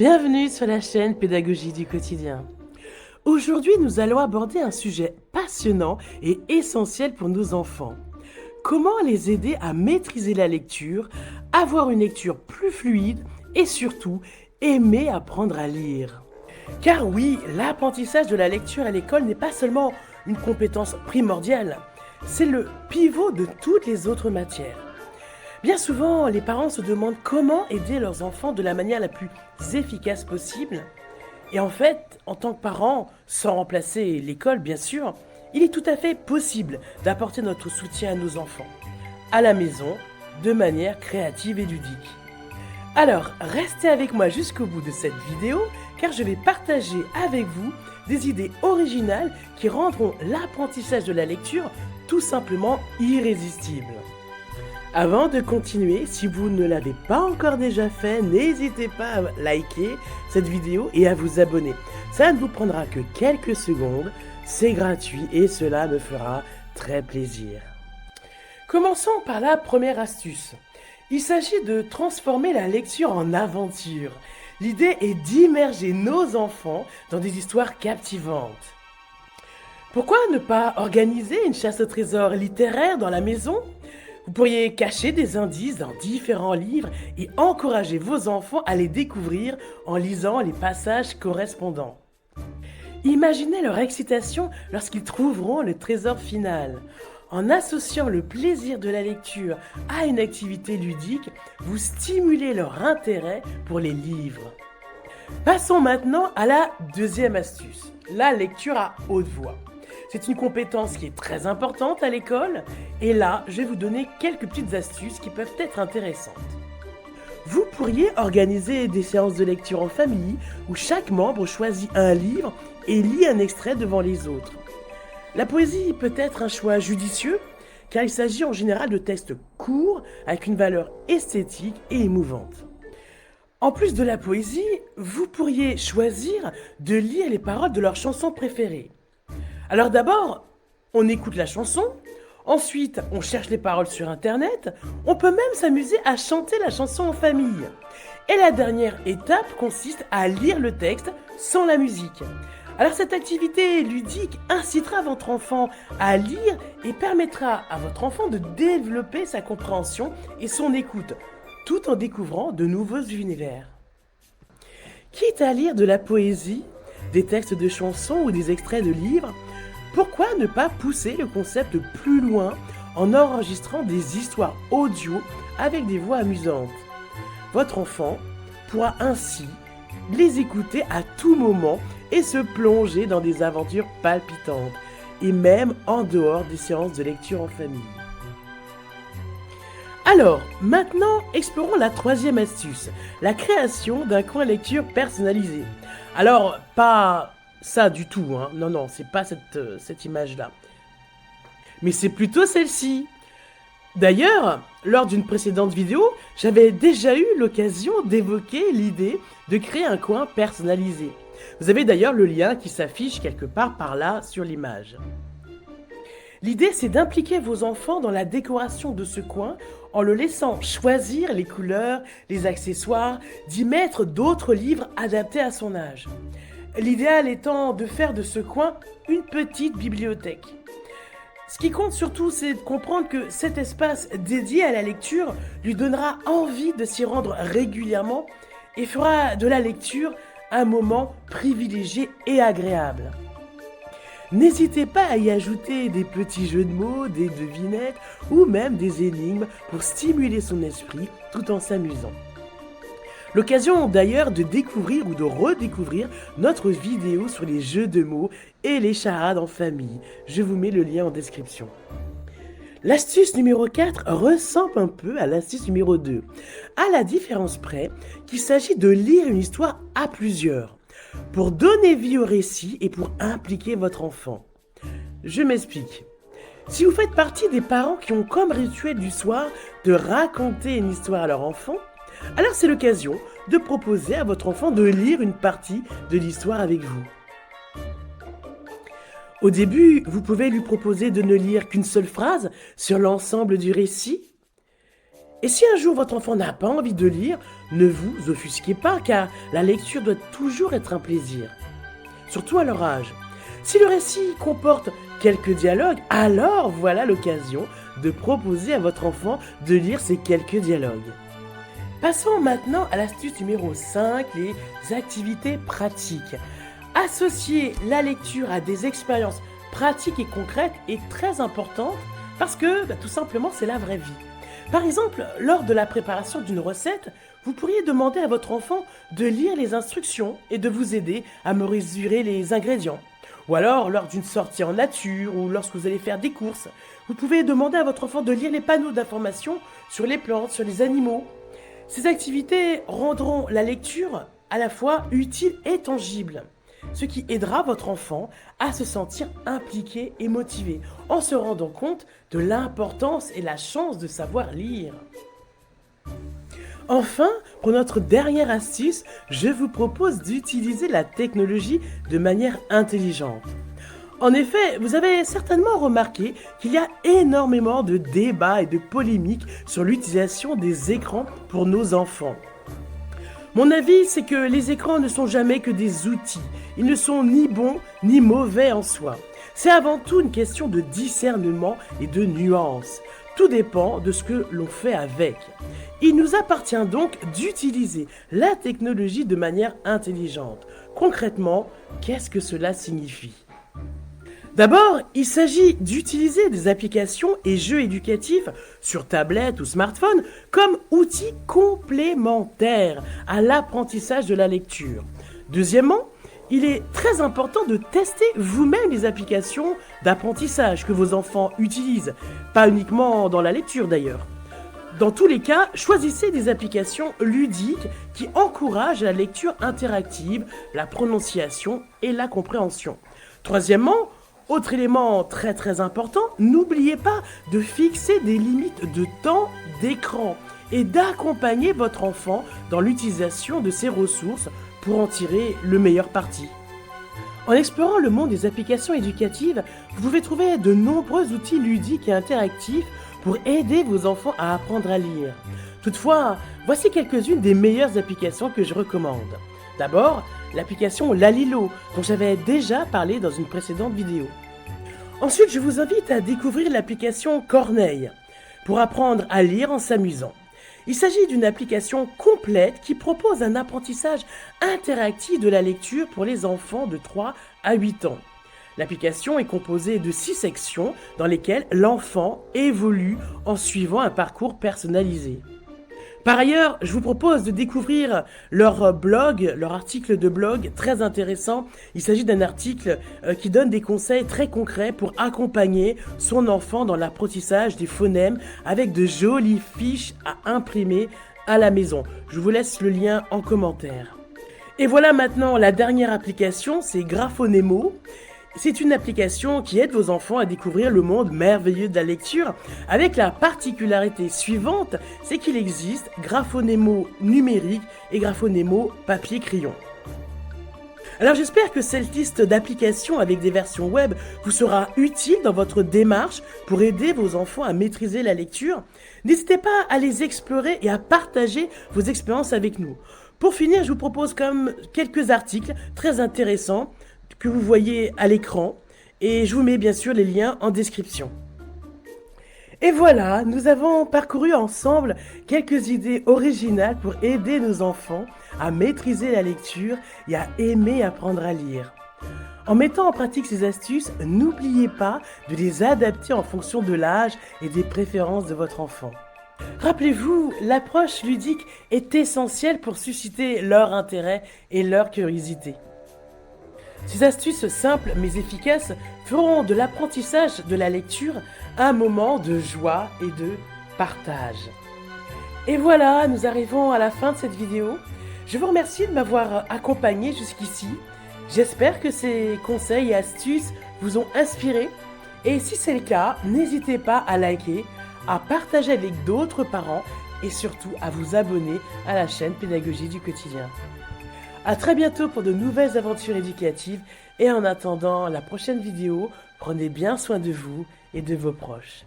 Bienvenue sur la chaîne Pédagogie du quotidien. Aujourd'hui, nous allons aborder un sujet passionnant et essentiel pour nos enfants. Comment les aider à maîtriser la lecture, avoir une lecture plus fluide et surtout aimer apprendre à lire. Car oui, l'apprentissage de la lecture à l'école n'est pas seulement une compétence primordiale, c'est le pivot de toutes les autres matières. Bien souvent, les parents se demandent comment aider leurs enfants de la manière la plus efficace possible. Et en fait, en tant que parent, sans remplacer l'école bien sûr, il est tout à fait possible d'apporter notre soutien à nos enfants, à la maison, de manière créative et ludique. Alors, restez avec moi jusqu'au bout de cette vidéo, car je vais partager avec vous des idées originales qui rendront l'apprentissage de la lecture tout simplement irrésistible. Avant de continuer, si vous ne l'avez pas encore déjà fait, n'hésitez pas à liker cette vidéo et à vous abonner. Ça ne vous prendra que quelques secondes, c'est gratuit et cela me fera très plaisir. Commençons par la première astuce. Il s'agit de transformer la lecture en aventure. L'idée est d'immerger nos enfants dans des histoires captivantes. Pourquoi ne pas organiser une chasse au trésor littéraire dans la maison ? Vous pourriez cacher des indices dans différents livres et encourager vos enfants à les découvrir en lisant les passages correspondants. Imaginez leur excitation lorsqu'ils trouveront le trésor final. En associant le plaisir de la lecture à une activité ludique, vous stimulez leur intérêt pour les livres. Passons maintenant à la deuxième astuce, la lecture à haute voix. C'est une compétence qui est très importante à l'école et là, je vais vous donner quelques petites astuces qui peuvent être intéressantes. Vous pourriez organiser des séances de lecture en famille où chaque membre choisit un livre et lit un extrait devant les autres. La poésie peut être un choix judicieux car il s'agit en général de textes courts avec une valeur esthétique et émouvante. En plus de la poésie, vous pourriez choisir de lire les paroles de leur chanson préférée. Alors d'abord, on écoute la chanson, ensuite on cherche les paroles sur internet, on peut même s'amuser à chanter la chanson en famille. Et la dernière étape consiste à lire le texte sans la musique. Alors cette activité ludique incitera votre enfant à lire et permettra à votre enfant de développer sa compréhension et son écoute, tout en découvrant de nouveaux univers. Quitte à lire de la poésie, des textes de chansons ou des extraits de livres, pourquoi ne pas pousser le concept plus loin en enregistrant des histoires audio avec des voix amusantes ? Votre enfant pourra ainsi les écouter à tout moment et se plonger dans des aventures palpitantes, et même en dehors des séances de lecture en famille. Alors, maintenant, explorons la troisième astuce, la création d'un coin lecture personnalisé. Alors, pas ça du tout, hein. Non, c'est pas cette image-là. Mais c'est plutôt celle-ci. D'ailleurs, lors d'une précédente vidéo, j'avais déjà eu l'occasion d'évoquer l'idée de créer un coin personnalisé. Vous avez d'ailleurs le lien qui s'affiche quelque part par là sur l'image. L'idée, c'est d'impliquer vos enfants dans la décoration de ce coin en le laissant choisir les couleurs, les accessoires, d'y mettre d'autres livres adaptés à son âge. L'idéal étant de faire de ce coin une petite bibliothèque. Ce qui compte surtout, c'est de comprendre que cet espace dédié à la lecture lui donnera envie de s'y rendre régulièrement et fera de la lecture un moment privilégié et agréable. N'hésitez pas à y ajouter des petits jeux de mots, des devinettes ou même des énigmes pour stimuler son esprit tout en s'amusant. L'occasion d'ailleurs de découvrir ou de redécouvrir notre vidéo sur les jeux de mots et les charades en famille. Je vous mets le lien en description. L'astuce numéro 4 ressemble un peu à l'astuce numéro 2, à la différence près qu'il s'agit de lire une histoire à plusieurs, pour donner vie au récit et pour impliquer votre enfant. Je m'explique. Si vous faites partie des parents qui ont comme rituel du soir de raconter une histoire à leur enfant, alors c'est l'occasion de proposer à votre enfant de lire une partie de l'histoire avec vous. Au début, vous pouvez lui proposer de ne lire qu'une seule phrase sur l'ensemble du récit. Et si un jour votre enfant n'a pas envie de lire, ne vous offusquez pas car la lecture doit toujours être un plaisir, surtout à leur âge. Si le récit comporte quelques dialogues, alors voilà l'occasion de proposer à votre enfant de lire ces quelques dialogues. Passons maintenant à l'astuce numéro 5, les activités pratiques. Associer la lecture à des expériences pratiques et concrètes est très important parce que tout simplement c'est la vraie vie. Par exemple, lors de la préparation d'une recette, vous pourriez demander à votre enfant de lire les instructions et de vous aider à mesurer les ingrédients. Ou alors, lors d'une sortie en nature ou lorsque vous allez faire des courses, vous pouvez demander à votre enfant de lire les panneaux d'information sur les plantes, sur les animaux. Ces activités rendront la lecture à la fois utile et tangible, ce qui aidera votre enfant à se sentir impliqué et motivé, en se rendant compte de l'importance et la chance de savoir lire. Enfin, pour notre dernière astuce, je vous propose d'utiliser la technologie de manière intelligente. En effet, vous avez certainement remarqué qu'il y a énormément de débats et de polémiques sur l'utilisation des écrans pour nos enfants. Mon avis, c'est que les écrans ne sont jamais que des outils. Ils ne sont ni bons ni mauvais en soi. C'est avant tout une question de discernement et de nuance. Tout dépend de ce que l'on fait avec. Il nous appartient donc d'utiliser la technologie de manière intelligente. Concrètement, qu'est-ce que cela signifie ? D'abord, il s'agit d'utiliser des applications et jeux éducatifs sur tablette ou smartphone comme outils complémentaires à l'apprentissage de la lecture. Deuxièmement, il est très important de tester vous-même les applications d'apprentissage que vos enfants utilisent, pas uniquement dans la lecture d'ailleurs. Dans tous les cas, choisissez des applications ludiques qui encouragent la lecture interactive, la prononciation et la compréhension. Troisièmement, autre élément très important, n'oubliez pas de fixer des limites de temps d'écran et d'accompagner votre enfant dans l'utilisation de ses ressources pour en tirer le meilleur parti. En explorant le monde des applications éducatives, vous pouvez trouver de nombreux outils ludiques et interactifs pour aider vos enfants à apprendre à lire. Toutefois, voici quelques-unes des meilleures applications que je recommande. D'abord, l'application Lalilo, dont j'avais déjà parlé dans une précédente vidéo. Ensuite, je vous invite à découvrir l'application Corneille pour apprendre à lire en s'amusant. Il s'agit d'une application complète qui propose un apprentissage interactif de la lecture pour les enfants de 3 à 8 ans. L'application est composée de 6 sections dans lesquelles l'enfant évolue en suivant un parcours personnalisé. Par ailleurs, je vous propose de découvrir leur blog, leur article de blog très intéressant. Il s'agit d'un article qui donne des conseils très concrets pour accompagner son enfant dans l'apprentissage des phonèmes avec de jolies fiches à imprimer à la maison. Je vous laisse le lien en commentaire. Et voilà maintenant la dernière application, c'est Graphonemo. C'est une application qui aide vos enfants à découvrir le monde merveilleux de la lecture avec la particularité suivante, c'est qu'il existe Graphonemo numérique et Graphonemo papier-crayon. Alors j'espère que cette liste d'applications avec des versions web vous sera utile dans votre démarche pour aider vos enfants à maîtriser la lecture. N'hésitez pas à les explorer et à partager vos expériences avec nous. Pour finir, je vous propose comme quelques articles très intéressants que vous voyez à l'écran et je vous mets bien sûr les liens en description. Et voilà, nous avons parcouru ensemble quelques idées originales pour aider nos enfants à maîtriser la lecture et à aimer apprendre à lire. En mettant en pratique ces astuces, n'oubliez pas de les adapter en fonction de l'âge et des préférences de votre enfant. Rappelez-vous, l'approche ludique est essentielle pour susciter leur intérêt et leur curiosité. Ces astuces simples mais efficaces feront de l'apprentissage de la lecture un moment de joie et de partage. Et voilà, nous arrivons à la fin de cette vidéo. Je vous remercie de m'avoir accompagné jusqu'ici. J'espère que ces conseils et astuces vous ont inspiré. Et si c'est le cas, n'hésitez pas à liker, à partager avec d'autres parents et surtout à vous abonner à la chaîne Pédagogie du quotidien. À très bientôt pour de nouvelles aventures éducatives et en attendant la prochaine vidéo, prenez bien soin de vous et de vos proches.